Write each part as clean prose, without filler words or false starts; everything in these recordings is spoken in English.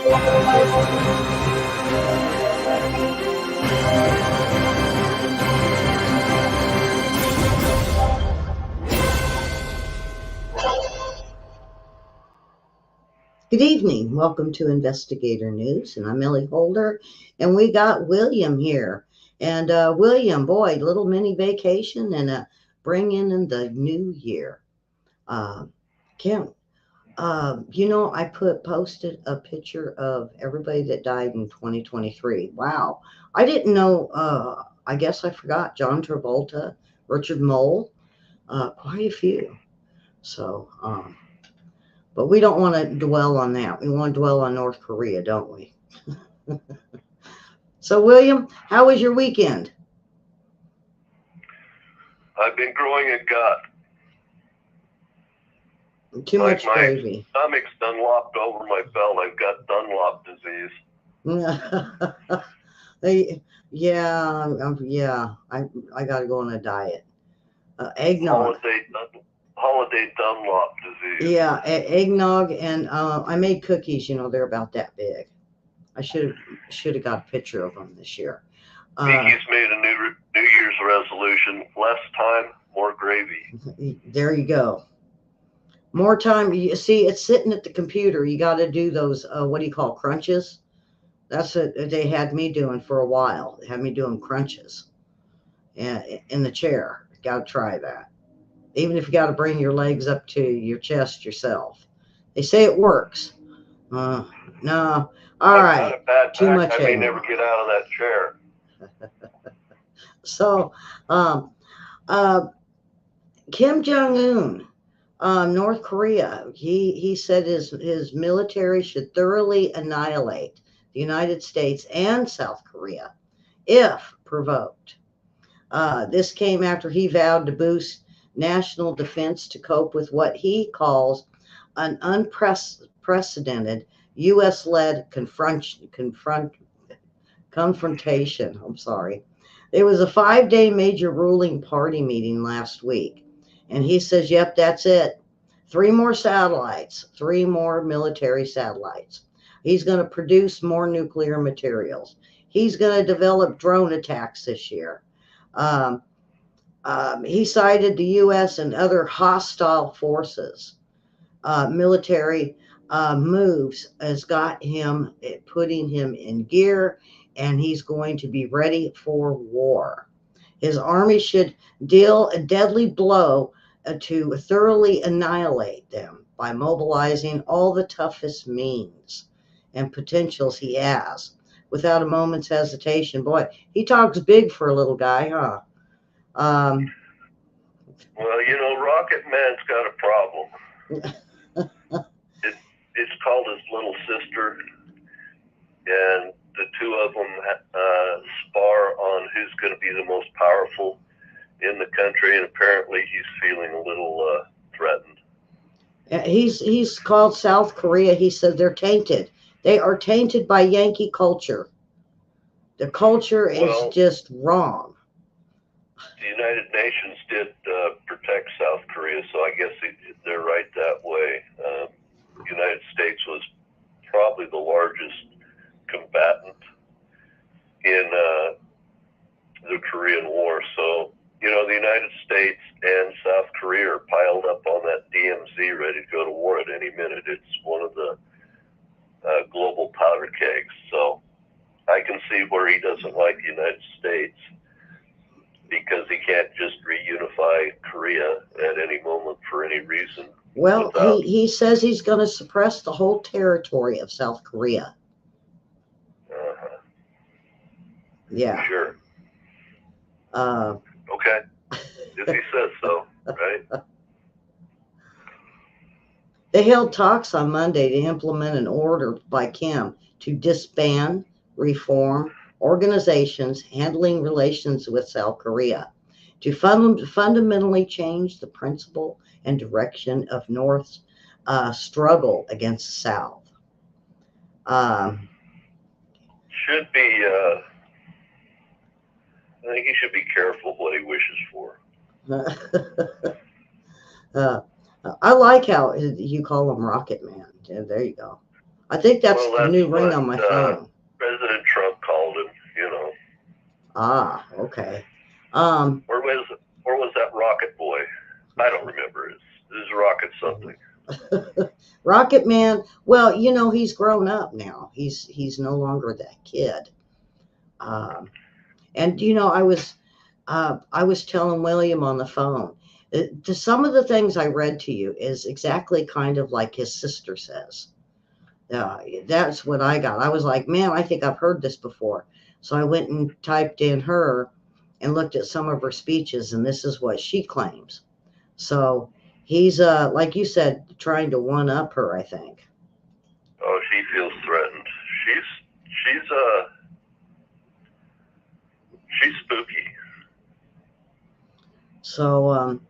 Good evening. Welcome to Investigator News, and I'm Ellie Holder, and we got William here. And William, boy, little mini vacation and bringing in the new year. Kim, I posted a picture of everybody that died in 2023. Wow, I didn't know. I guess I forgot John Travolta, Richard Mole, quite a few. So. But we don't want to dwell on that. We want to dwell on North Korea, don't we? So, William, how was your weekend? I've been growing a gut. Too much gravy. My stomach's Dunlopped over my belt. I've got Dunlop disease. Yeah. I got to go on a diet. Eggnog. Holiday Dunlop disease. Yeah, eggnog, and I made cookies. They're about that big. I should have got a picture of them this year. Mickey's made a New Year's resolution: less time, more gravy. There you go. More time. You see, it's sitting at the computer. You got to do those. What do you call crunches? That's what they had me doing for a while. They had me doing crunches, in the chair. Got to try that. Even if you got to bring your legs up to your chest yourself. They say it works. No. All right. Too much. I may never get out of that chair. So, Kim Jong-un, North Korea, he said his military should thoroughly annihilate the United States and South Korea if provoked. This came after he vowed to boost national defense to cope with what he calls an unprecedented U.S.-led confrontation. I'm sorry. There was a 5-day major ruling party meeting last week, and he says, yep, that's it. 3 more satellites, 3 more military satellites. He's going to produce more nuclear materials. He's going to develop drone attacks this year. He cited the U.S. and other hostile forces. Military moves has got him, putting him in gear, and he's going to be ready for war. His army should deal a deadly blow to thoroughly annihilate them by mobilizing all the toughest means and potentials he has without a moment's hesitation. Boy, he talks big for a little guy, huh? Well, Rocket Man's got a problem. It's called his little sister, and the two of them spar on who's going to be the most powerful in the country, and apparently he's feeling a little threatened. He's called South Korea. He said they're tainted. They are tainted by Yankee culture. The culture is just wrong. The United Nations did protect South Korea, so I guess they're right that way. The United States was probably the largest combatant in the Korean War. So, the United States and South Korea are piled up on that DMZ, ready to go to war at any minute. It's one of the global powder kegs. So I can see where he doesn't like the United States, because he can't just reunify Korea at any moment for any reason. Well, he says he's going to suppress the whole territory of South Korea. Yeah. Sure. Okay. If he says so, right? They held talks on Monday to implement an order by Kim to disband, reform organizations handling relations with South Korea, to fundamentally change the principle and direction of North's struggle against the South. Should be, I think he should be careful what he wishes for. I like how you call him Rocket Man. Yeah, there you go. I think that's Well, the that's new ring what on my phone. President Trump called him. Ah, okay. Or was that Rocket Boy? I don't remember. It's Rocket something. Rocket Man. Well, he's grown up now. He's no longer that kid. Um, and I was telling William on the phone. To some of the things I read to you is exactly kind of like his sister says. Uh, that's what I got. I was like, man, I think I've heard this before. So I went and typed in her and looked at some of her speeches, and this is what she claims. So he's, like you said, trying to one up her, I think. Oh, she feels threatened. She's uh she's spooky. So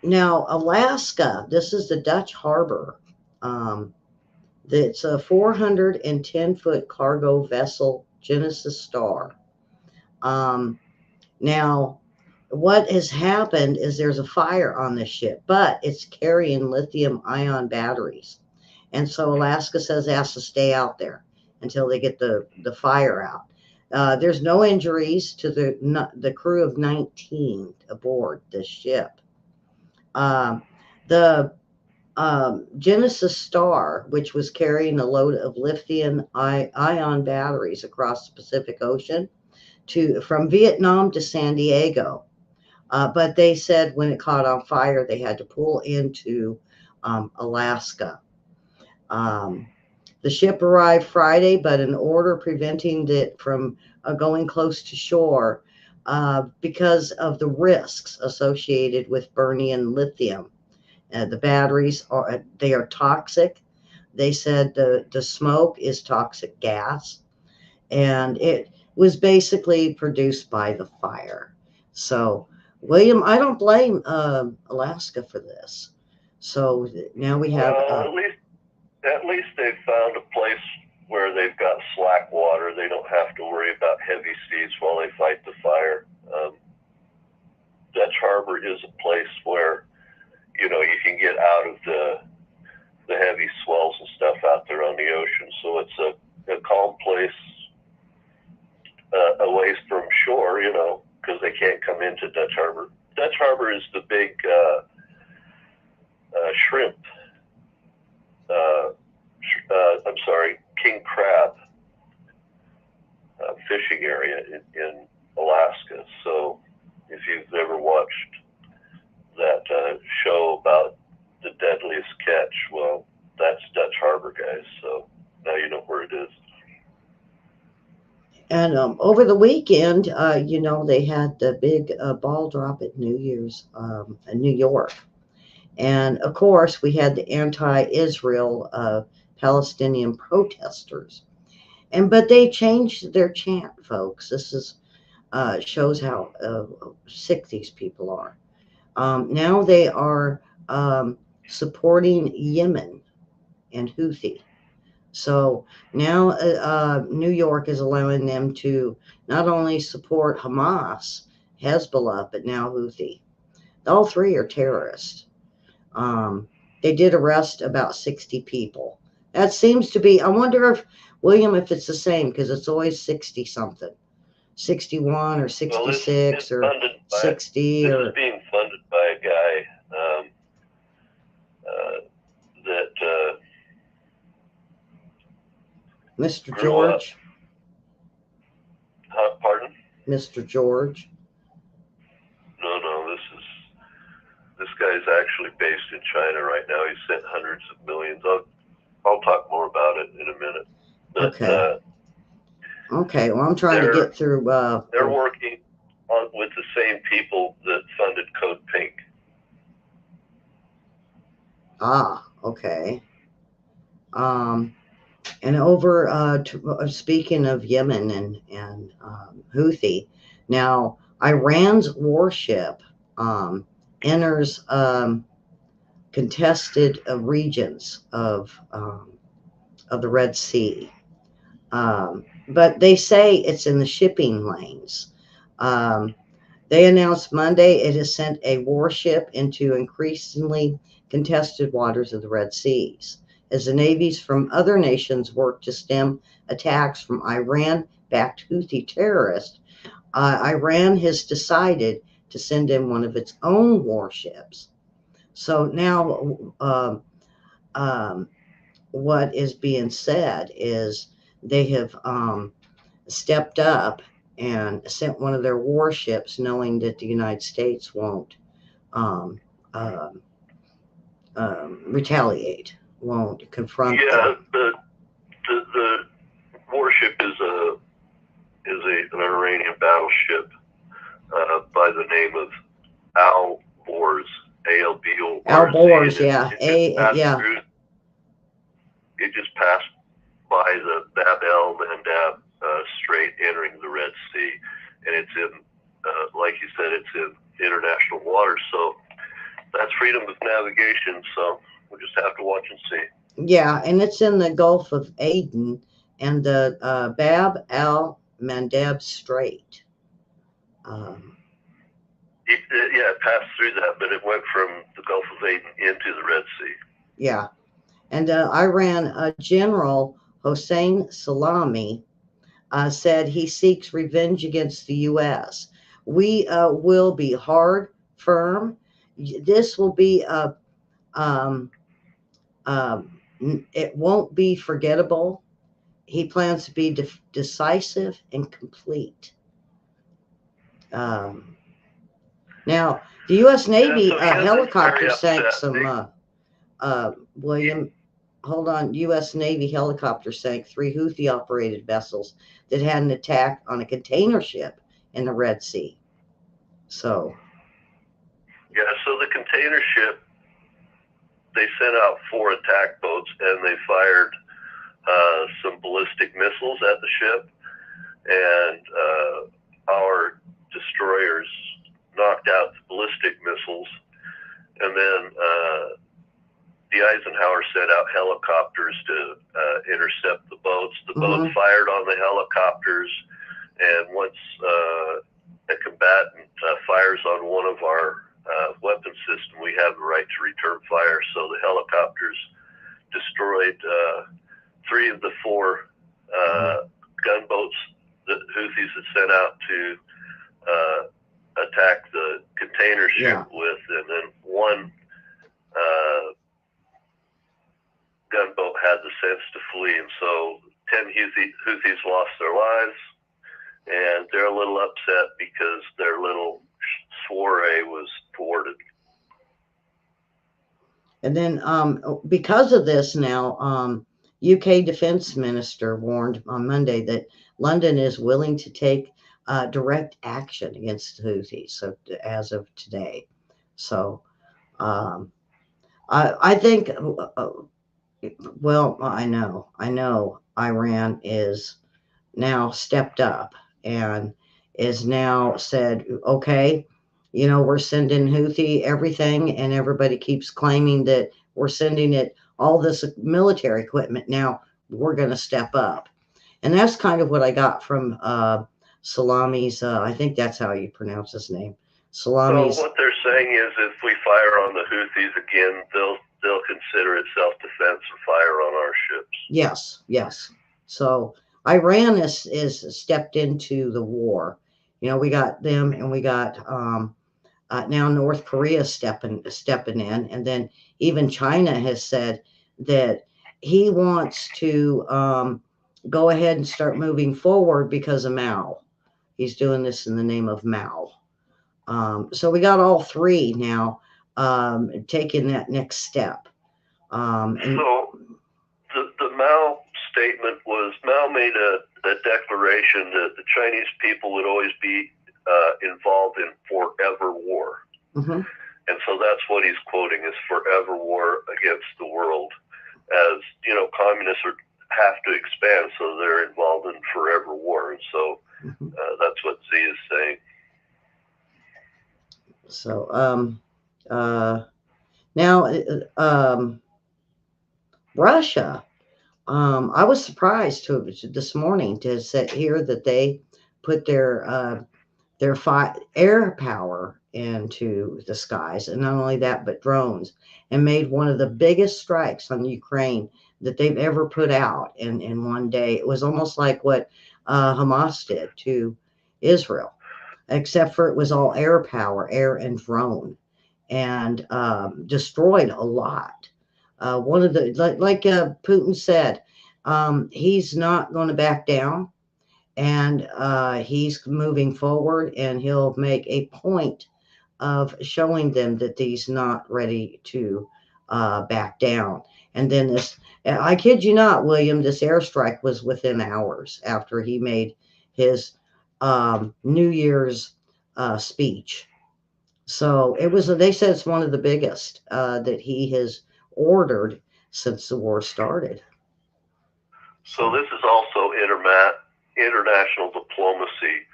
now Alaska, this is the Dutch harbor. Um, it's a 410-foot cargo vessel, Genesis Star. Um, Now, what has happened is there's a fire on this ship, but it's carrying lithium ion batteries. And so Alaska says it has to stay out there until they get the fire out. There's no injuries to the crew of 19 aboard this ship. Um, the Genesis Star, which was carrying a load of lithium ion batteries across the Pacific Ocean from Vietnam to San Diego. But they said when it caught on fire, they had to pull into Alaska. Um, the ship arrived Friday, but an order preventing it from going close to shore because of the risks associated with burning lithium. The batteries are toxic. They said the smoke is toxic gas, and it was basically produced by the fire. So, William, I don't blame Alaska for this. So now we have, Well, at least they've found a place where they've got slack water. They don't have to worry about heavy seas while they fight the fire. Dutch Harbor is a place where you can get out of the heavy swells and stuff out there on the ocean. So it's a calm place away from shore, because they can't come into Dutch Harbor. Dutch Harbor is the big shrimp. I'm sorry, king crab fishing area in Alaska. So if you've ever watched that show about the deadliest catch, well, that's Dutch Harbor, guys. So now you know where it is. and over the weekend, they had the big ball drop at New Year's in New York. And of course, we had the anti-Israel Palestinian protesters. But they changed their chant, folks. This is shows how sick these people are. Now they are supporting Yemen and Houthi. So now New York is allowing them to not only support Hamas, Hezbollah, but now Houthi. All three are terrorists. Um, they did arrest about 60 people. That seems to be, I wonder if, William, if it's the same, because it's always 60 something, 61 or Well, this 66 is or funded by 60 this is or being funded by a guy that Mr. grew up. George. Pardon? Mr. George. No. This guy's actually based in China right now. He's sent hundreds of millions. I'll talk more about it in a minute. But Okay. Okay. Well, I'm trying to get through. They're working with the same people that funded Code Pink. Okay. And over speaking of Yemen and Houthi, now Iran's warship enters contested regions of the Red Sea, but they say it's in the shipping lanes. Um, they announced Monday it has sent a warship into increasingly contested waters of the Red Seas. as the navies from other nations work to stem attacks from Iran-backed Houthi terrorists. Iran has decided to send in one of its own warships. So now, what is being said is they have stepped up and sent one of their warships, knowing that the United States won't um, uh, retaliate, won't confront Yeah, them. the warship is an Iranian battleship by the name of Al Bors, Al ALBORZ, Bors, and yeah, yeah, it just passed by the Bab el Mandab Strait, entering the Red Sea, and it's in, like you said, it's in international waters. So that's freedom of navigation. So we'll just have to watch and see. yeah, and it's in the Gulf of Aden and the Bab el Mandeb Strait. Um, It passed through that, but it went from the Gulf of Aden into the Red Sea. yeah, and Iran General Hossein Salami said he seeks revenge against the U.S. We will be hard, firm. This will be a um, it won't be forgettable. He plans to be decisive and complete. Um, Now, the U.S. Yeah, Navy so he isn't helicopter very sank upset. some, William, hold on, U.S. Navy helicopter sank 3 Houthi operated vessels that had an attack on a container ship in the Red Sea. So, Yeah, so the container ship, they sent out 4 attack boats and they fired some ballistic missiles at the ship, and our destroyers knocked out the ballistic missiles, and then the Eisenhower sent out helicopters to intercept the boats. The boats fired on the helicopters, and once a combatant fires on one of our weapon system, we have the right to return fire. So the helicopters destroyed 3 of the 4 gunboats that Houthis had sent out to attack the container ship with, and then 1 gunboat had the sense to flee, and so 10 Houthis lost their lives, and they're a little upset because their little soiree was thwarted. And then because of this now, UK Defense Minister warned on Monday that London is willing to take direct action against the Houthis, so, as of today. So I think, well, I know Iran is now stepped up and is now said, okay, we're sending Houthi everything, and everybody keeps claiming that we're sending it all this military equipment. Now we're going to step up. And that's kind of what I got from Salami's, I think that's how you pronounce his name. Salami's. So what they're saying is, if we fire on the Houthis again, they'll consider it self-defense and fire on our ships. Yes. So Iran is stepped into the war. We got them, and we got now North Korea stepping in, and then even China has said that he wants to go ahead and start moving forward because of Mao. He's doing this in the name of Mao. So we got all 3 now taking that next step. So the Mao statement was, Mao made a declaration that the Chinese people would always be involved in forever war. And so that's what he's quoting, is forever war against the world. As communists have to expand, so they're involved in forever war. And so that's what Z is saying. So now Russia, I was surprised this morning to hear that they put their air power into the skies. And not only that, but drones, and made one of the biggest strikes on Ukraine that they've ever put out in one day. It was almost like what Hamas did to Israel, except for it was all air power, air and drone, and destroyed a lot. One of the, like Putin said, he's not going to back down, and he's moving forward, and he'll make a point of showing them that he's not ready to back down. And then this, I kid you not, William, this airstrike was within hours after he made his New Year's speech. So it was, they said it's one of the biggest that he has ordered since the war started. So this is also international diplomacy.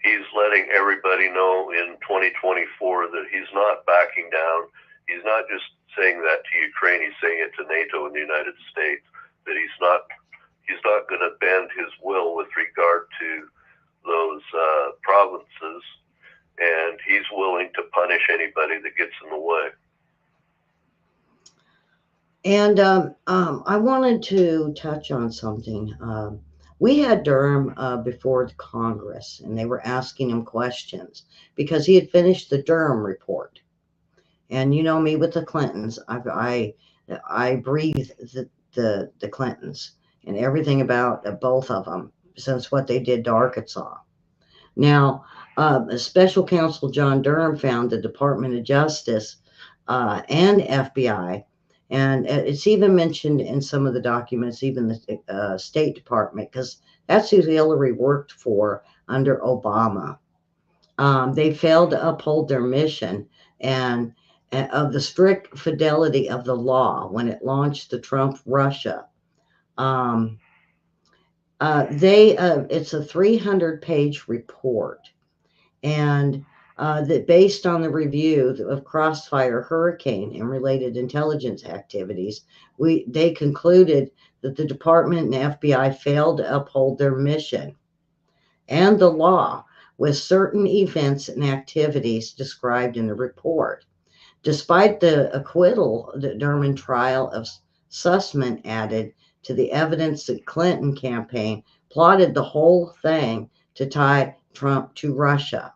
He's letting everybody know in 2024 that he's not backing down. He's not just saying that to Ukraine. He's saying it to NATO and the United States, that he's not going to bend his will with regard to those provinces, and he's willing to punish anybody that gets in the way. And I wanted to touch on something. We had Durham before the Congress, and they were asking him questions because he had finished the Durham report. And you know me with the Clintons, I breathe the Clintons and everything about both of them since what they did to Arkansas. Now, Special Counsel John Durham found the Department of Justice and FBI, and it's even mentioned in some of the documents, even the State Department, because that's who Hillary worked for under Obama. They failed to uphold their mission and of the strict fidelity of the law when it launched the Trump Russia. Um, it's a 300-page report, and that based on the review of Crossfire Hurricane and related intelligence activities, they concluded that the department and FBI failed to uphold their mission and the law with certain events and activities described in the report. Despite the acquittal, the Durham trial of Sussman added to the evidence that Clinton campaign plotted the whole thing to tie Trump to Russia.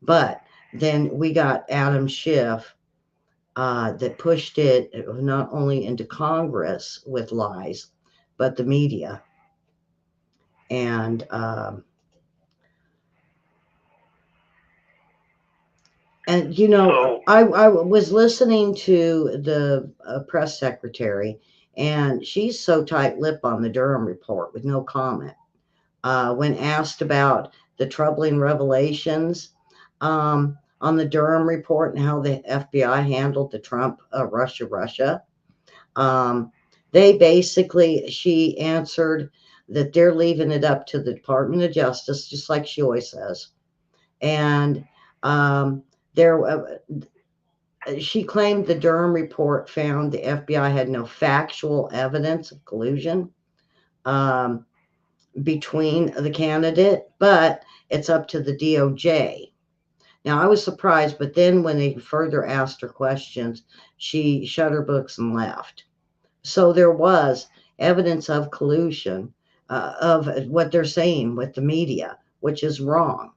But then we got Adam Schiff that pushed it not only into Congress with lies, but the media. And you know, I was listening to the press secretary, and she's so tight-lipped on the Durham report with no comment. When asked about the troubling revelations on the Durham report and how the FBI handled the Trump Russia, um, she answered that they're leaving it up to the Department of Justice, just like she always says. And there, she claimed the Durham report found the FBI had no factual evidence of collusion between the candidate, but it's up to the DOJ. Now, I was surprised, but then when they further asked her questions, she shut her books and left. So there was evidence of collusion of what they're saying with the media, which is wrong.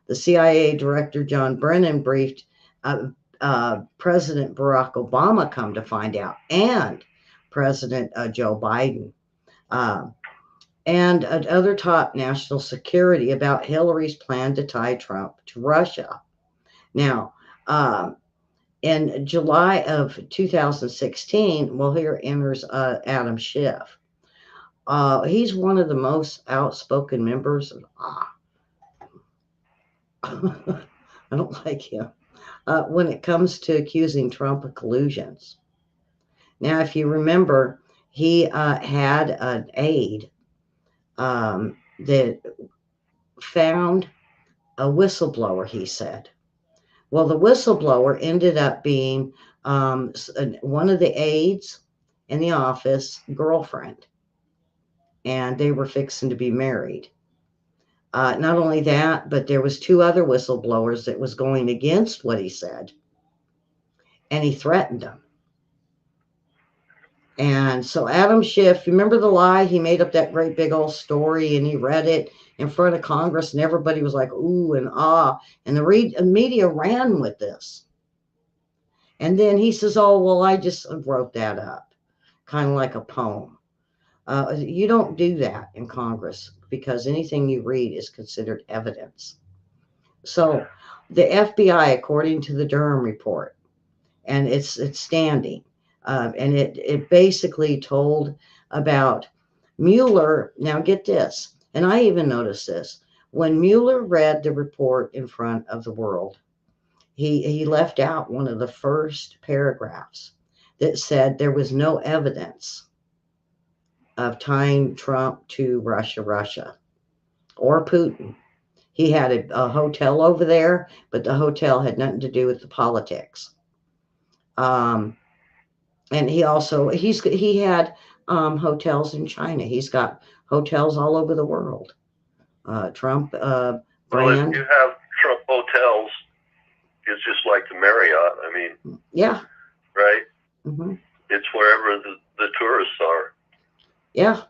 The CIA Director John Brennan briefed President Barack Obama, come to find out, and President Joe Biden, and other top national security about Hillary's plan to tie Trump to Russia. Now, in July of 2016, well, here enters Adam Schiff. He's one of the most outspoken members of, I don't like him, when it comes to accusing Trump of collusions. Now, if you remember, he had an aide that found a whistleblower, he said. Well, the whistleblower ended up being one of the aides in the office girlfriend, and they were fixing to be married. Not only that, but there was 2 other whistleblowers that was going against what he said, and he threatened them. And so Adam Schiff, remember the lie? He made up that great big old story, and he read it in front of Congress, and everybody was like, ooh and ah. And the media ran with this. And then he says, oh, well, I just wrote that up, kind of like a poem. You don't do that in Congress because anything you read is considered evidence. So the FBI, according to the Durham report, and it's standing, and it basically told about Mueller. Now get this, and I even noticed this when Mueller read the report in front of the world. He left out one of the first paragraphs that said there was no evidence of tying Trump to Russia or Putin. He had a hotel over there, but the hotel had nothing to do with the politics. Um, and he had hotels in China. He's got hotels all over the world. Trump Well, if brand. you have Trump hotels, it's just like the Marriott. I mean, Yeah. Right? Mm-hmm. It's wherever the tourists are. Yeah.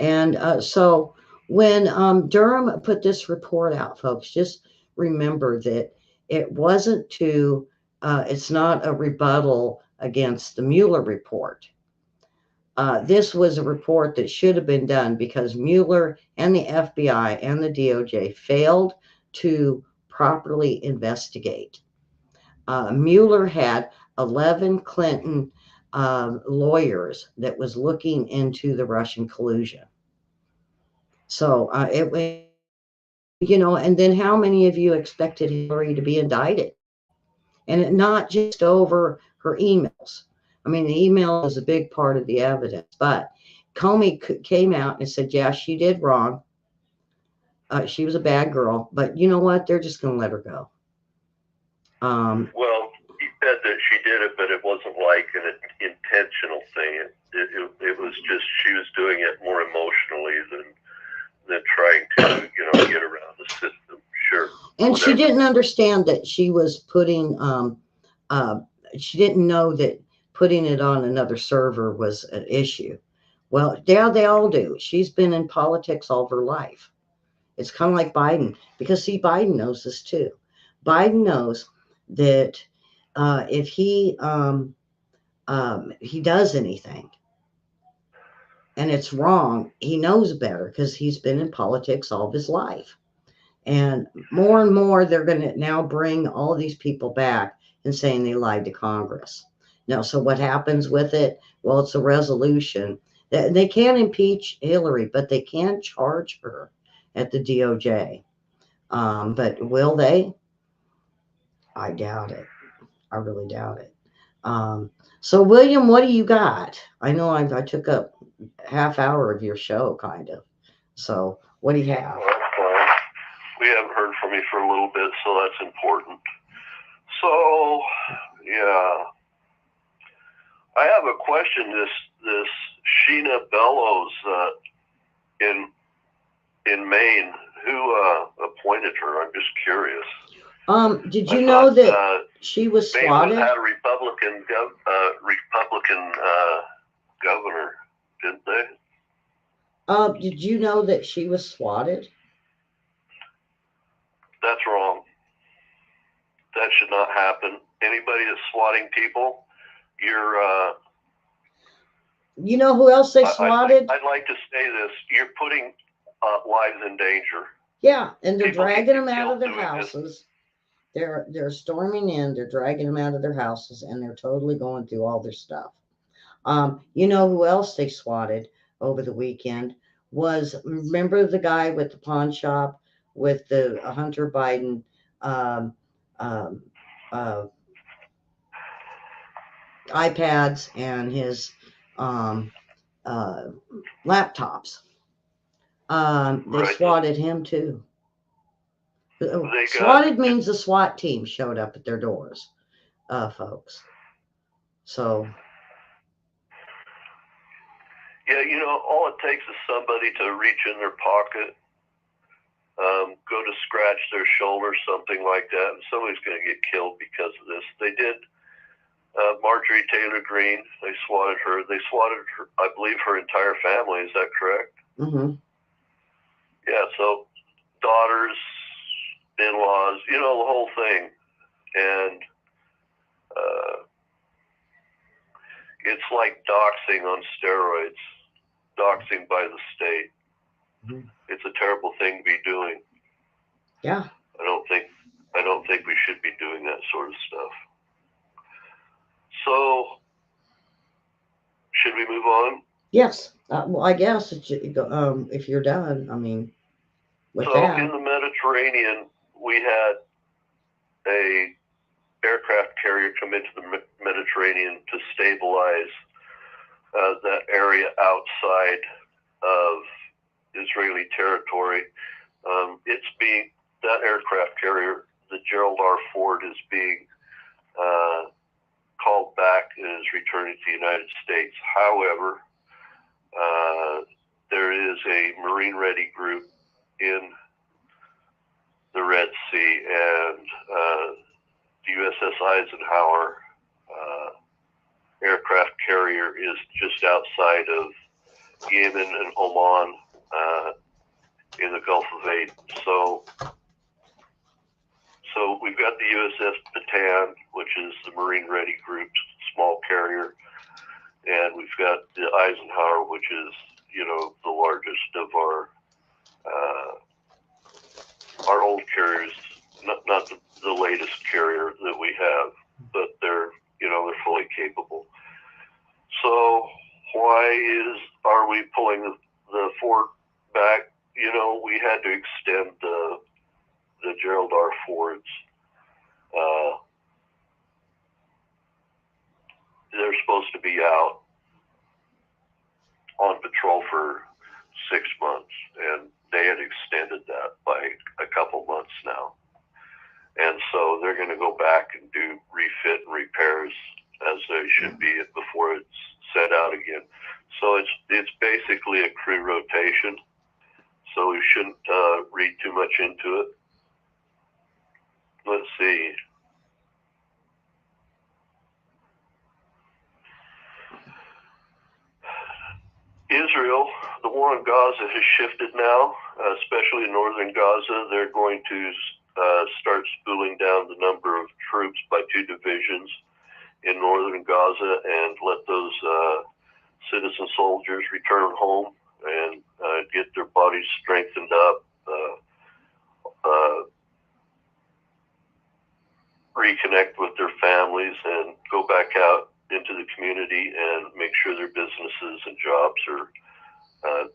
And so when Durham put this report out, folks, just remember that it wasn't it's not a rebuttal against the Mueller report. This was a report that should have been done because Mueller and the FBI and the DOJ failed to properly investigate. Mueller had 11 Clinton lawyers that was looking into the Russian collusion. So and then how many of you expected Hillary to be indicted? And not just over her emails. I mean, the email is a big part of the evidence, but Comey came out and said, yeah, she did wrong. She was a bad girl, but you know what? They're just going to let her go. Well, he said that she did it, but it wasn't like an intentional thing. It was just she was doing it more emotionally than trying to, get around the system. Sure. And whatever. She didn't understand that she was putting, she didn't know that putting it on another server was an issue. Well, yeah, they all do. She's been in politics all her life. It's kind of like Biden, because see, Biden knows this too. Biden knows that if he does anything and it's wrong, he knows better because he's been in politics all of his life. And more, they're going to now bring all these people back and saying they lied to Congress. Now, so what happens with it? Well, it's a resolution. They can't impeach Hillary, but they can charge her at the DOJ. But will they? I doubt it. I really doubt it. So, William, what do you got? I know I took up half hour of your show, kind of. So, what do you have? Well, we haven't heard from you for a little bit, so that's important. So, yeah, I have a question. This Sheena Bellows in Maine, who appointed her? I'm just curious. Did you know that she was Maine swatted? had a Republican governor, didn't they? Did you know that she was swatted? That's wrong. That should not happen. Anybody that's swatting people, you're. You know who else they swatted? I'd like to say this: you're putting lives in danger. Yeah, and they're People dragging get them out of their killed doing this. houses. They're storming in. They're dragging them out of their houses, and they're totally going through all their stuff. You know who else they swatted over the weekend was, remember the guy with the pawn shop with the Hunter Biden iPads and his laptops. They Right. swatted him too. Swatted means the SWAT team showed up at their doors, folks. So. Yeah, all it takes is somebody to reach in their pocket go to scratch their shoulder, something like that, and somebody's going to get killed because of this. They did Marjorie Taylor Greene. They swatted her. They swatted her, I believe, her entire family. Is that correct? Mm-hmm. Yeah. So daughters, in-laws, the whole thing, and it's like doxing on steroids, doxing by the state. Mm-hmm. It's a terrible thing to be doing. Yeah. I don't think we should be doing that sort of stuff. So, should we move on? Yes. Well, I guess if you're done, I mean, with so that. In the Mediterranean, we had a aircraft carrier come into the Mediterranean to stabilize that area outside of Israeli territory. That aircraft carrier, the Gerald R. Ford, is being called back and is returning to the United States. However, there is a Marine Ready group in the Red Sea, and the USS Eisenhower aircraft carrier is just outside of Yemen and Oman in the Gulf of Aden. So we've got the USS Bataan, which is the Marine Ready Group's small carrier, and we've got the Eisenhower, which is, the largest of our old carriers, not the latest carrier that we have, but they're fully capable. So why are we pulling the Ford back? We had to extend the Gerald R. Fords. They're supposed to be out on patrol for 6 months, and they had extended that by a couple months now. And so they're going to go back and do refit and repairs as they should be before it's sent out again. So it's basically a crew rotation. So we shouldn't read too much into it. Let's see. Israel, the war on Gaza has shifted now, especially in northern Gaza. They're going to start spooling down the number of troops by 2 divisions in northern Gaza and let those citizen soldiers return home and get their bodies strengthened up, reconnect with their families, and go back out into the community and make sure their businesses and jobs are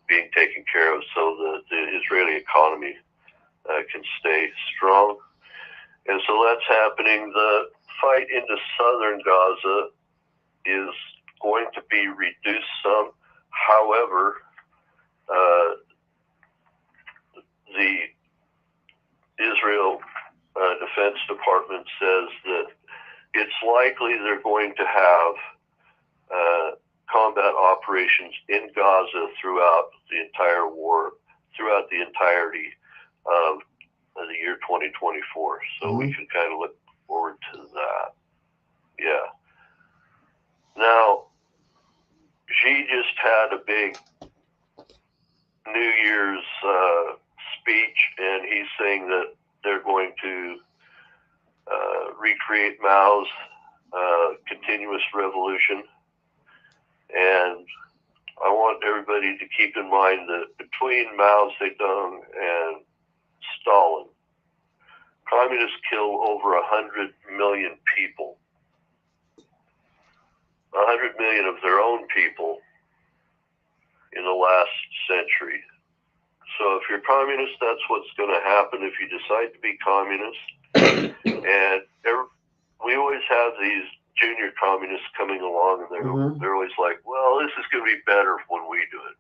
being taken care of so that the Israeli economy can stay strong. And so that's happening. The fight into southern Gaza is going to be reduced some. However, the Israel Defense Department says that it's likely they're going to have combat operations in Gaza throughout the entire war, throughout the entirety of the year 2024. So we can kind of look forward to that. Yeah. Now, Xi just had a big New Year's speech, and he's saying that they're going to recreate Mao's continuous revolution. And I want everybody to keep in mind that between Mao Zedong and Stalin, communists killed over 100 million people. 100 million of their own people in the last century. So if you're communist, that's what's going to happen if you decide to be communist. And we always have these junior communists coming along, and they're always like, well, this is going to be better when we do it.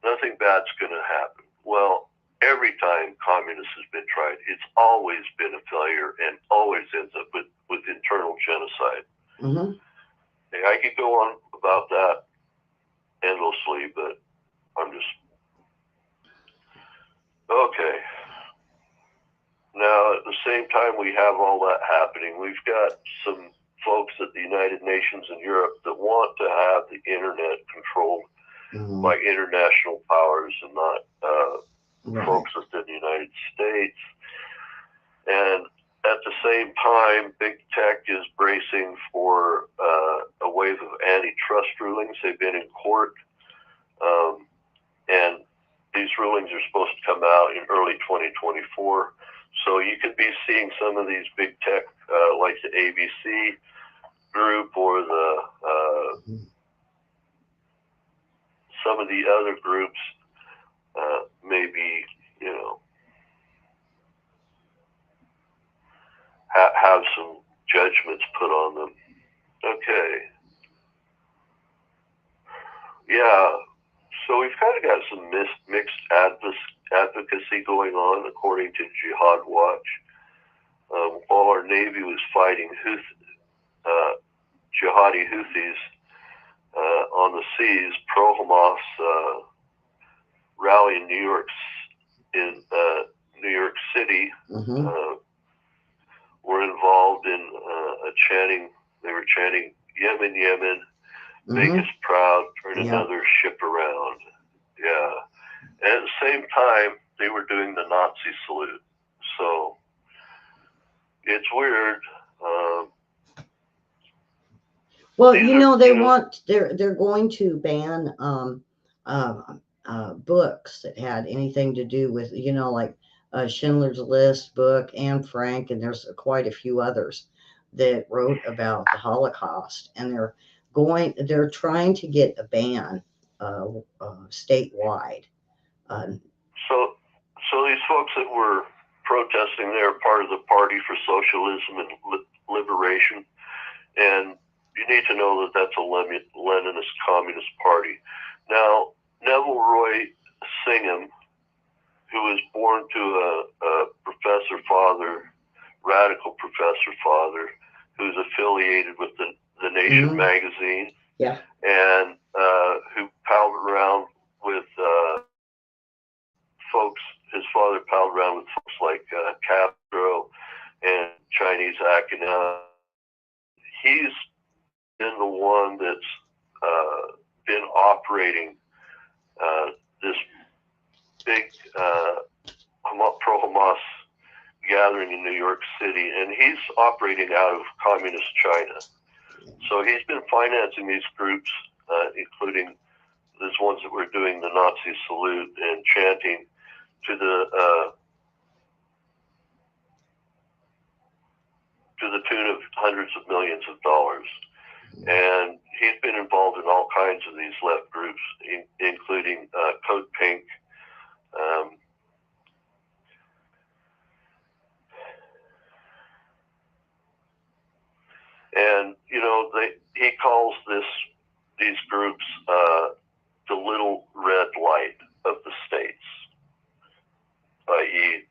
Nothing bad's going to happen. Well, every time communist has been tried, it's always been a failure and always ends up with internal genocide. I could go on about that endlessly, but I'm just... Okay. same time we have all that happening, we've got some folks at the United Nations and Europe that want to have the internet controlled by international powers and not folks within the United States. And at the same time, big tech is bracing for a wave of antitrust rulings. They've been in court, and these rulings are supposed to come out in early 2024. So you could be seeing some of these big tech, like the ABC group or the some of the other groups, maybe, you know, have some judgments put on them. Okay. Yeah. So we've kind of got some mixed advocacy going on, according to Jihad Watch. While our Navy was fighting jihadi Houthis on the seas, pro-Hamas rally in New York City were involved in a chanting. They were chanting, "Yemen, Yemen, make us proud, turn another ship around." Yeah. And at the same time, they were doing the Nazi salute. So it's weird. Well, you know, they're going to ban books that had anything to do with, you know, like Schindler's List book, Anne Frank, and there's quite a few others that wrote about the Holocaust, and they're trying to get a ban statewide. So these folks that were protesting, they're part of the Party for Socialism and Liberation, and you need to know that that's a Leninist communist party. Now, Neville Roy Singham, who was born to a professor father, radical professor father, who's affiliated with the Nation magazine, and who palled around with folks. His father palled around with folks like Castro and Chinese Akina. He's been the one that's been operating this big pro-Hamas gathering in New York City, and he's operating out of communist China. So he's been financing these groups, including these ones that were doing the Nazi salute and chanting, to the tune of hundreds of millions of dollars. And he's been involved in all kinds of these left groups, including Code Pink. And, you know, he calls these groups the little red light of the states, i.e.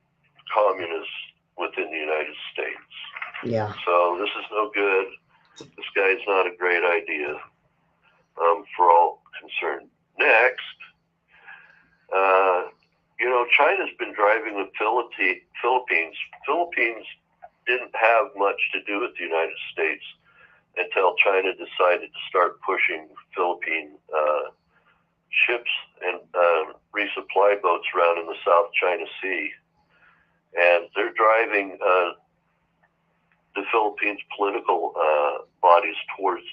communists within the United States. Yeah. So this is no good. This guy's not a great idea for all concerned. Next, you know, China's been driving the Philippines. Philippines didn't have much to do with the United States until China decided to start pushing Philippine ships and resupply boats around in the South China Sea. And they're driving the Philippines' political bodies towards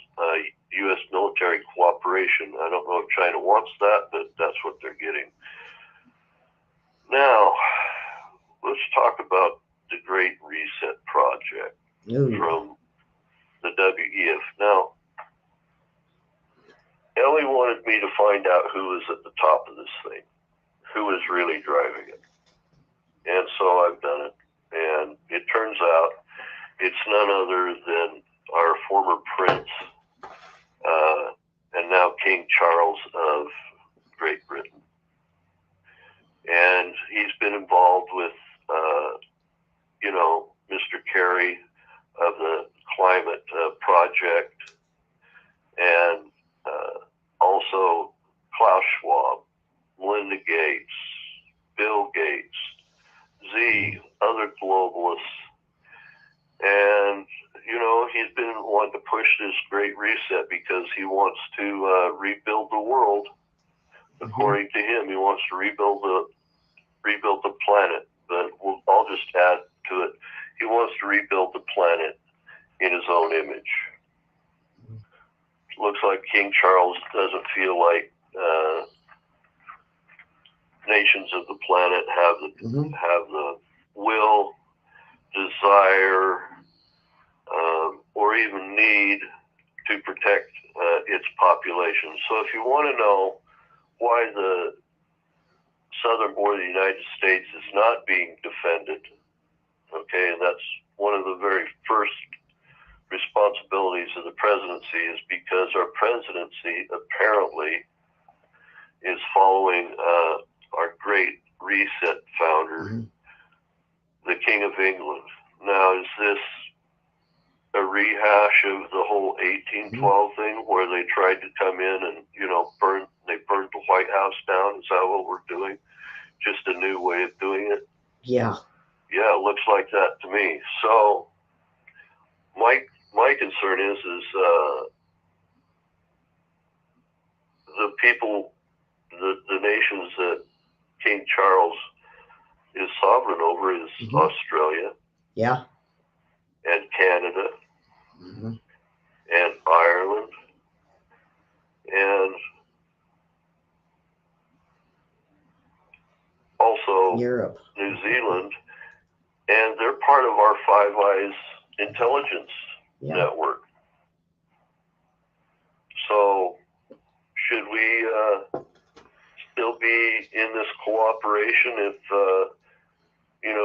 U.S. military cooperation. I don't know if China wants that, but that's what they're getting. Now, let's talk about the Great Reset Project from the WEF. Now, Ellie wanted me to find out who was at the top of this thing, who was really driving it. And so I've done it. And it turns out it's none other than our former prince, and now King Charles of Great Britain. And he's been involved with, you know, Mr. Kerry of the Climate Project, and also Klaus Schwab, Melinda Gates, Bill Gates, other globalists, And, he's been wanting to push this Great Reset because he wants to rebuild the world. According to him, he wants to rebuild the planet. But I'll just add to it. He wants to rebuild the planet in his own image. Looks like King Charles doesn't feel like nations of the planet have the will, desire, or even need to protect its population. So if you want to know why the southern border of the United States is not being defended, okay, and that's one of the very first responsibilities of the presidency, is because our presidency apparently is following our Great Reset founder, the King of England. Now, is this a rehash of the whole 1812 thing where they tried to come in and, burned the White House down? Is that what we're doing? Just a new way of doing it? Yeah. Yeah, it looks like that to me. So my concern is the people, the nations that King Charles is sovereign over is Australia. Yeah. And Canada. And Ireland. And also Europe, New Zealand. And they're part of our Five Eyes intelligence network. So should we still be in this cooperation if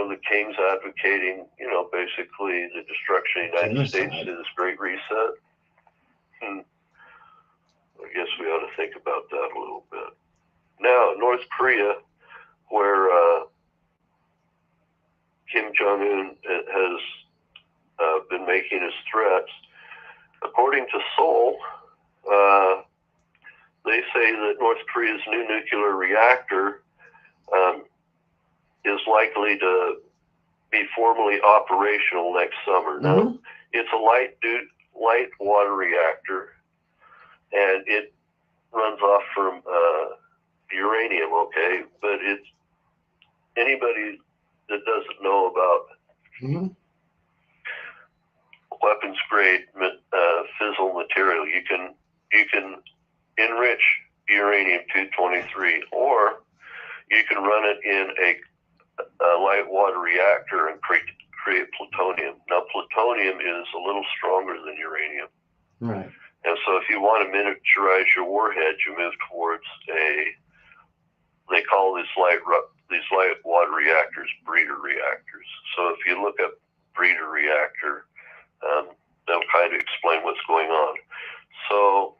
the king's advocating basically the destruction of the United States to this Great Reset? I guess we ought to think about that a little bit. Now, North Korea, where Kim Jong-un has been making his threats, according to Seoul, they say that North Korea's new nuclear reactor is likely to be formally operational next summer. Now, it's a light water reactor, and it runs off from uranium, okay? But it's anybody that doesn't know about weapons grade fissile material, you can enrich uranium-223, or you can run it in a light water reactor and create plutonium. Now, plutonium is a little stronger than uranium. Right. And so if you want to miniaturize your warhead, you move towards they call these light water reactors breeder reactors. So if you look up breeder reactor, they'll kind of explain what's going on. So,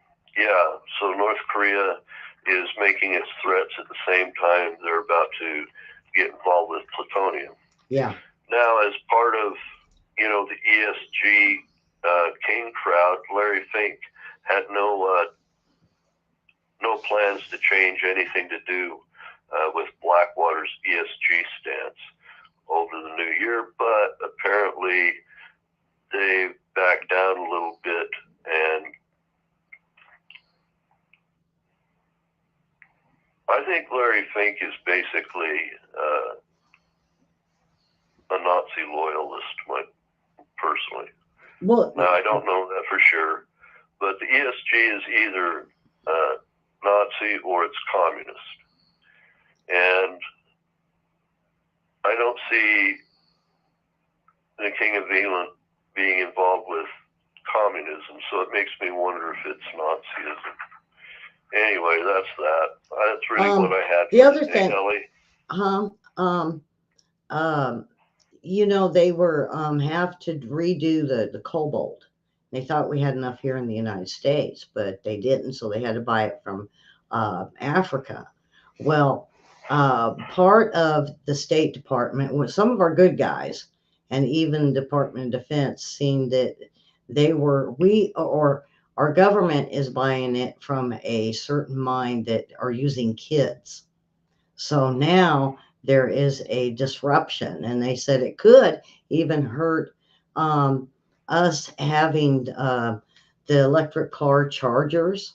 so North Korea is making its threats at the same time they're about to get involved with plutonium. Yeah. Now, as part of, the ESG King crowd, Larry Fink had no plans to change anything to do with Blackwater's ESG stance over the new year, but apparently they backed down a little bit, and I think Larry Fink is basically a Nazi loyalist, personally. Well, now, I don't know that for sure, but the ESG is either Nazi or it's communist. And I don't see the King of England being involved with communism, so it makes me wonder if it's Nazism. Anyway, that's that. That's really what I had. The other thing, Ellie. they were have to redo the cobalt. They thought we had enough here in the United States, but they didn't, so they had to buy it from Africa. Well, part of the State Department, with some of our good guys, and even Department of Defense, seen that our government is buying it from a certain mine that are using kids. So now there is a disruption, and they said it could even hurt um, us having the electric car chargers,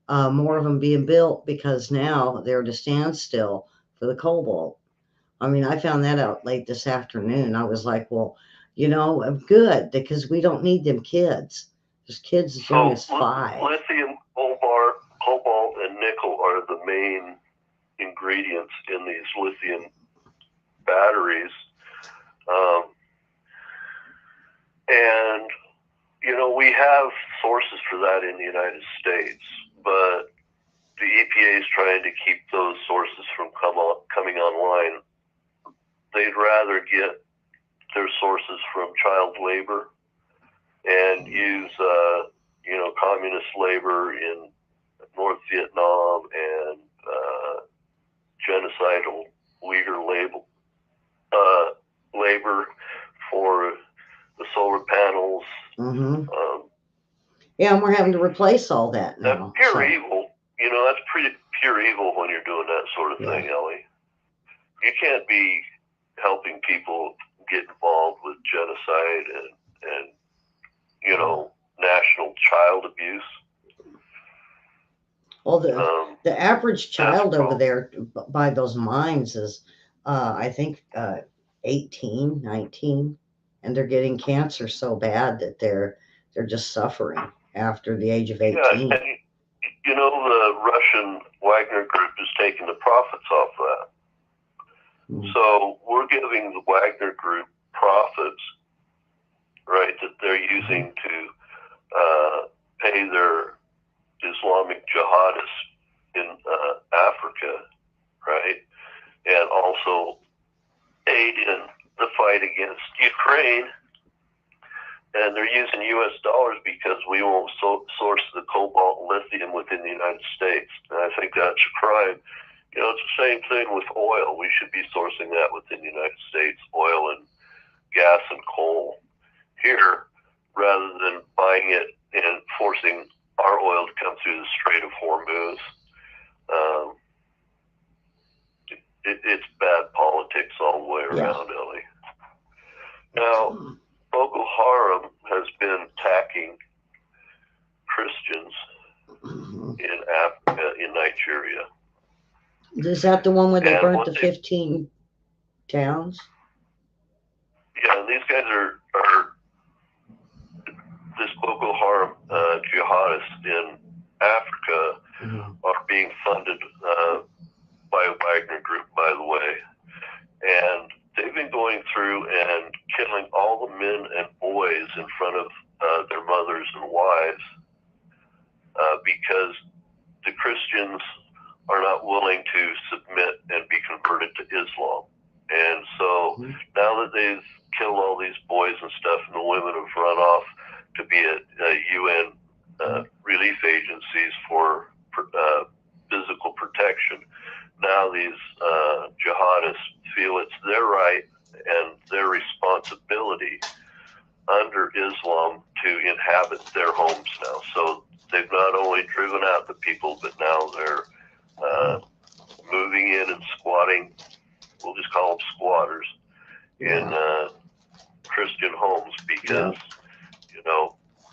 more of them being built because now they're at a standstill for the cobalt. I mean, I found that out late this afternoon. I was like, well, good because we don't need them kids. There's kids as young as 5. Lithium, cobalt, and nickel are the main ingredients in these lithium batteries. And, we have sources for that in the United States, but the EPA is trying to keep those sources from coming online. They'd rather get their sources from child labor and use, communist labor in North Vietnam and genocidal leader labor for the solar panels. Mm-hmm. Yeah, and we're having to replace all that now. That's pure evil. That's pretty pure evil when you're doing that sort of thing, Ellie. You can't be helping people get involved with genocide and national child abuse. Well, the average child over there by those mines is, I think, 18, 19, and they're getting cancer so bad that they're just suffering after the age of 18. Yeah, and the Russian Wagner group is taking the profits off that. Mm-hmm. So we're giving the Wagner group profits, right, that they're using to pay their Islamic jihadists in Africa, right, and also aid in the fight against Ukraine. And they're using U.S. dollars because we won't source the cobalt and lithium within the United States. And I think that's a crime. It's the same thing with oil. We should be sourcing that within the United States, oil and gas and coal here, rather than buying it and forcing our oil to come through the Strait of Hormuz. It's bad politics all the way around, Ellie. Now, Boko Haram has been attacking Christians in Africa, in Nigeria. Is that the one where they burnt the 15 towns? Yeah, these guys are this Boko Haram jihadists in Africa are being funded by a Wagner group, by the way. And they've been going through and killing all the men and boys in front of their mothers and wives because the Christians are not willing to submit and be converted to Islam. And so now that they've killed all these boys and stuff, and the women have run off to be at UN relief agencies for physical protection, now these jihadists feel it's their right and their responsibility under Islam to inhabit their homes now. So they've not only driven out the people, but now they're moving in and squatting, we'll just call them squatters, in Christian homes because,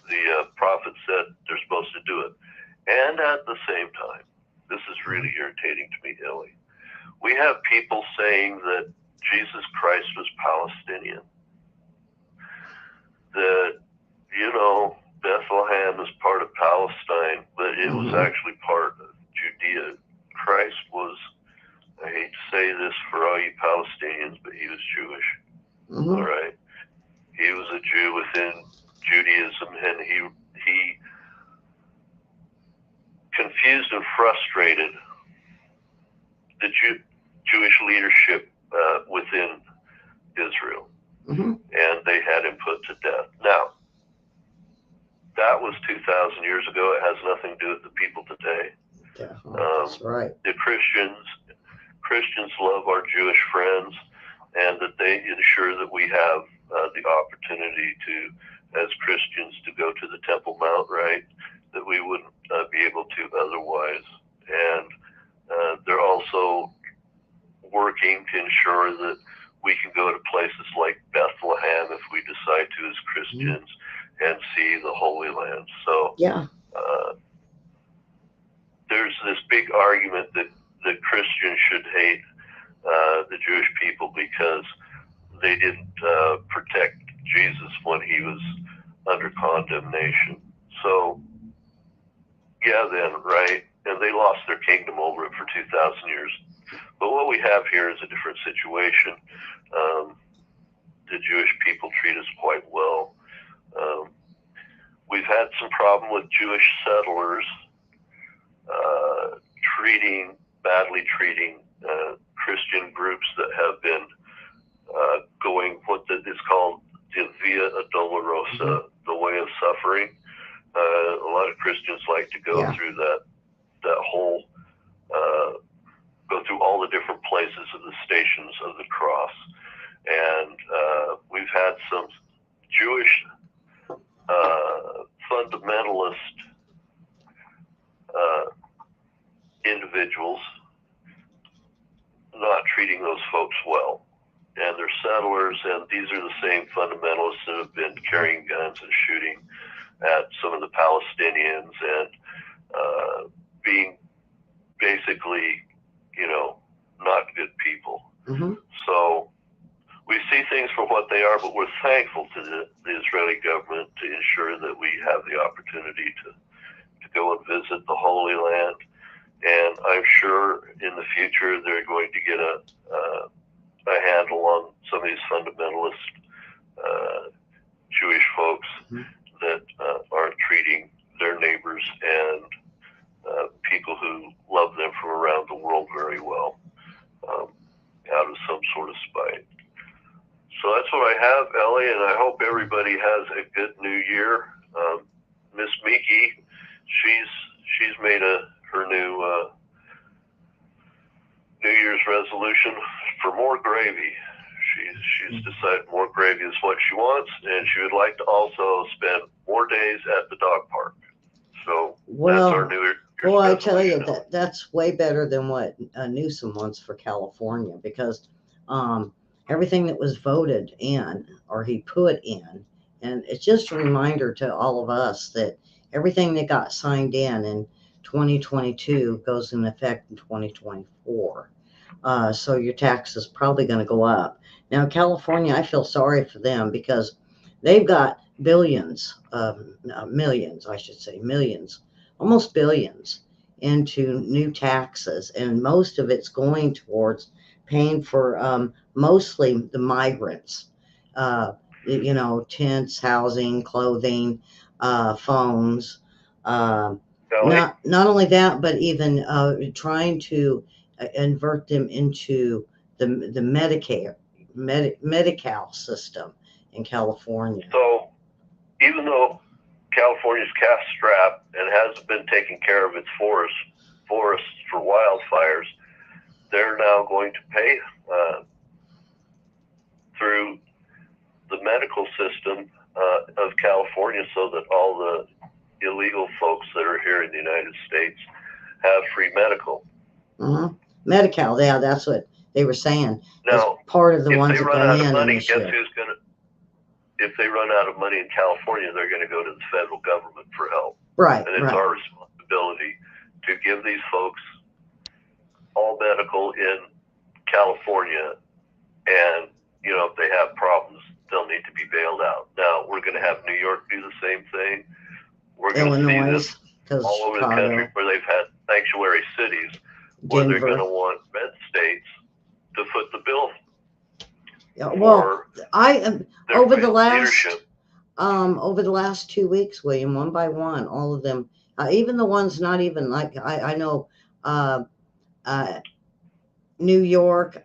the prophet said they're supposed to do it. And at the same time, this is really irritating to me, Ellie. We have people saying that Jesus Christ was Palestinian. That, Bethlehem is part of Palestine, but it was actually part of Judea. Christ was, I hate to say this for all you Palestinians, but he was Jewish. All right? He was a Jew within Judaism, and he confused and frustrated the Jewish leadership within Israel, and they had him put to death. Now, that was 2,000 years ago. It has nothing to do with the people today. That's right. The Christians love our Jewish friends, and that they ensure that we have the opportunity to, as Christians, to go to the Temple Mount, right? That we wouldn't be able to otherwise. And they're also working to ensure that we can go to places like Bethlehem if we decide to as Christians and see the Holy Land. So Yeah. There's this big argument that Christians should hate the Jewish people because they didn't protect Jesus when he was under condemnation. So, yeah, then, right? And they lost their kingdom over it for 2,000 years. But what we have here is a different situation. The Jewish people treat us quite well. We've had some problem with Jewish settlers badly treating Christian groups that have been going what is called the Via Dolorosa, the way of suffering. A lot of Christians like to go through that whole, go through all the different places of the stations of the cross. And we've had some Jewish fundamentalist individuals not treating those folks well. And they're settlers, and these are the same fundamentalists that have been carrying guns and shooting at some of the Palestinians and being basically, not good people. So we see things for what they are, but we're thankful to the Israeli government to ensure that we have the opportunity to go and visit the Holy Land. And I'm sure in the future they're going to get a handle on some of these fundamentalist Jewish folks that aren't treating their neighbors and people who love them from around the world very well, out of some sort of spite. So that's what I have, Ellie, and I hope everybody has a good New Year. Miss Miki, she's made her new New Year's resolution for more gravy. She's decided more gravy is what she wants, and she would like to also spend more days at the dog park. So that's our New Year's resolution. I tell you, that's way better than what Newsom wants for California, because everything that was voted in or he put in, and it's just a reminder to all of us that everything that got signed in 2022 goes in effect in 2024. So your tax is probably going to go up. Now, California, I feel sorry for them because they've got millions, almost billions into new taxes. And most of it's going towards paying for mostly the migrants, tents, housing, clothing, phones. Not only that, but even trying to invert them into the Medi-Cal system in California. So even though California's cash-strapped and hasn't been taking care of its forests for wildfires, they're now going to pay through the medical system of California so that all the illegal folks that are here in the United States have free medical. Medi-Cal, yeah, that's what they were saying. Now, part of the ones that run out of money, guess who's going to? If they run out of money in California, they're going to go to the federal government for help. Right. And it's our responsibility to give these folks all medical in California, and if they have problems, they'll need to be bailed out. Now we're going to have New York do the same thing. We're going to see this all over the country where they've had sanctuary cities where they're going to want red states to foot the bill. Well, I am over the last 2 weeks, William, one by one, all of them, even the ones not even like I know, New York,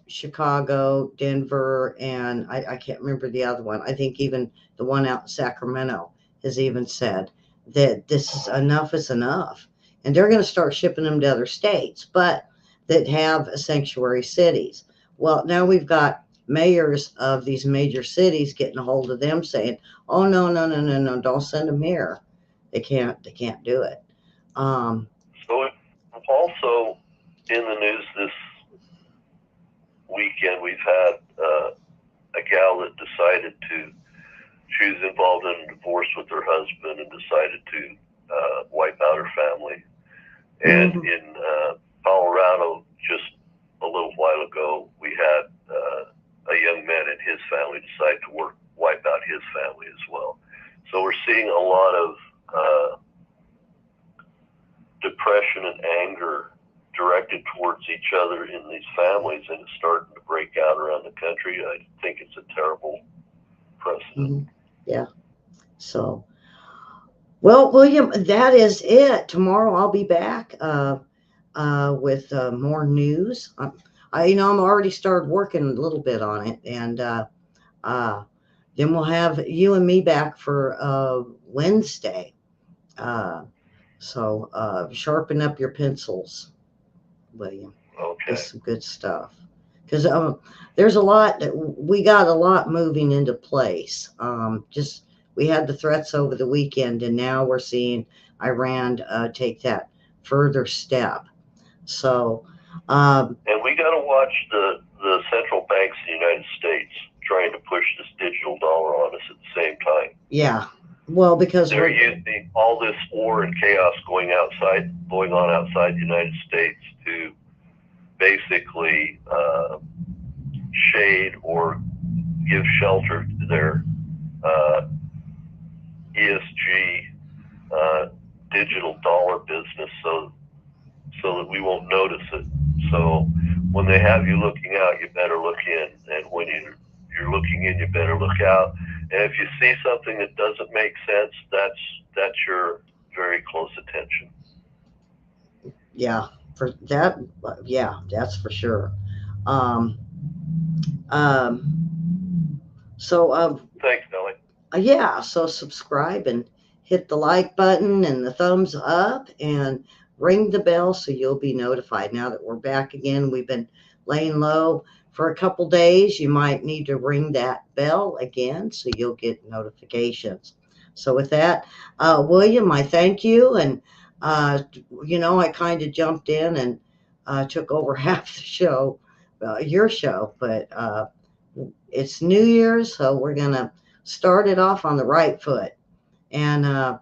Chicago, Denver, and I can't remember the other one. I think even the one out in Sacramento has even said that this is enough is enough. And they're going to start shipping them to other states, but that have sanctuary cities. Well, now we've got mayors of these major cities getting a hold of them saying, oh, no, don't send them here. They can't do it. So also in the news this weekend, we've had she was involved in a divorce with her husband and decided to wipe out her family. And in Colorado, just a little while ago, we had a young man and his family decide to wipe out his family as well. So we're seeing a lot of depression and anger directed towards each other in these families, and it's starting to break out around the country. I think it's a terrible precedent. Yeah. So, well, William, that is it. Tomorrow I'll be back with more news. I'm already started working a little bit on it, and then we'll have you and me back for Wednesday. So sharpen up your pencils, William. Okay. It's some good stuff. Because there's a lot that we got a lot moving into place. We had the threats over the weekend, and now we're seeing Iran take that further step. So, and we got to watch the central banks in the United States trying to push this digital dollar on us at the same time. Yeah. Well, because they're using all this war and chaos going on outside the United States to basically shade or give shelter to their ESG digital dollar business, so that we won't notice it. So when they have you looking out, you better look in, and when you're looking in, you better look out. And if you see something that doesn't make sense, that's your very close attention. Yeah, for that. Yeah, that's for sure. So thanks, Nellie. Yeah, so subscribe and hit the like button and the thumbs up and ring the bell so you'll be notified. Now that we're back again, we've been laying low for a couple days. You might need to ring that bell again so you'll get notifications. So with that, William, I thank you. And, I kind of jumped in and took over half the show, your show, but it's New Year's, so we're going to start it off on the right foot and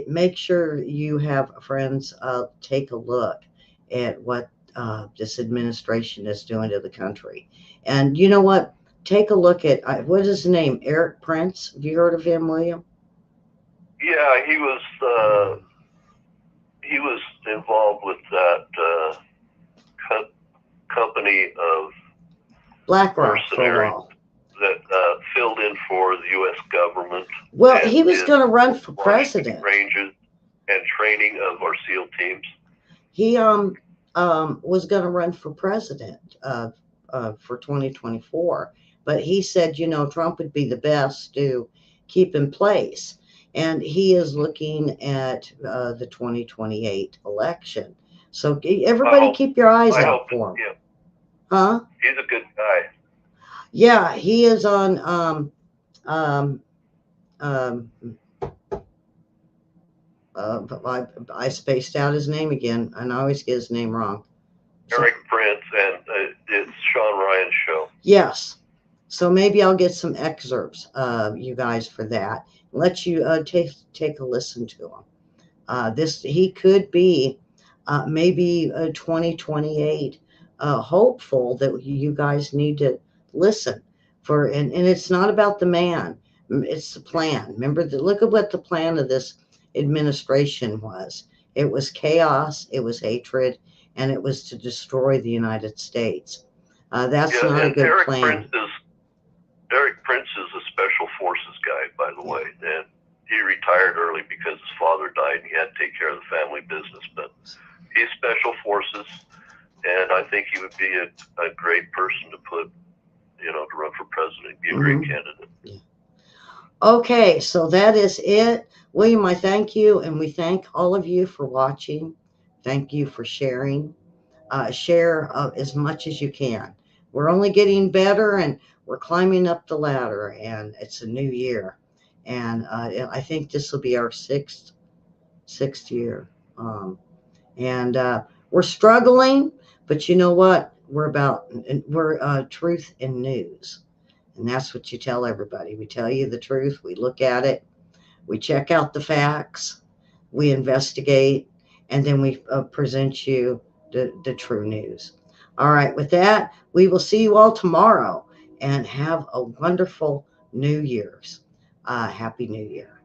make sure you have friends take a look at what this administration is doing to the country. And you know what? Take a look at what is his name? Eric Prince. Have you heard of him, William? Yeah, he was involved with that company of BlackRock mercenaries that filled in for the U.S. government. Well, he was going to run for president. Ranges and training of our SEAL teams. He was going to run for president for 2024, but he said, Trump would be the best to keep in place. And he is looking at the 2028 election. So everybody keep your eyes out for him. Yeah. Huh? He's a good guy. Yeah, he is on I spaced out his name again, and I always get his name wrong. Eric Prince, and it's Sean Ryan's show. Yes. So maybe I'll get some excerpts, you guys, for that. Let you take a listen to him. He could be maybe 2028 hopeful that you guys need to listen for. And it's not about the man. It's the plan. Remember, look at what the plan of this administration was. It was chaos. It was hatred. And it was to destroy the United States. That's not a good plan. Eric Prince is a special forces guy, by the way, and he retired early because his father died and he had to take care of the family business. But he's special forces, and I think he would be a great person to put, to run for president. Be a great candidate. Yeah. Okay, so that is it. William, I thank you, and we thank all of you for watching. Thank you for sharing. Share as much as you can. We're only getting better, and we're climbing up the ladder, and it's a new year. And I think this will be our sixth year. We're struggling, but you know what? We're truth and news. And that's what you tell everybody. We tell you the truth. We look at it. We check out the facts. We investigate. And then we present you the true news. All right. With that, we will see you all tomorrow and have a wonderful New Year's. Happy New Year.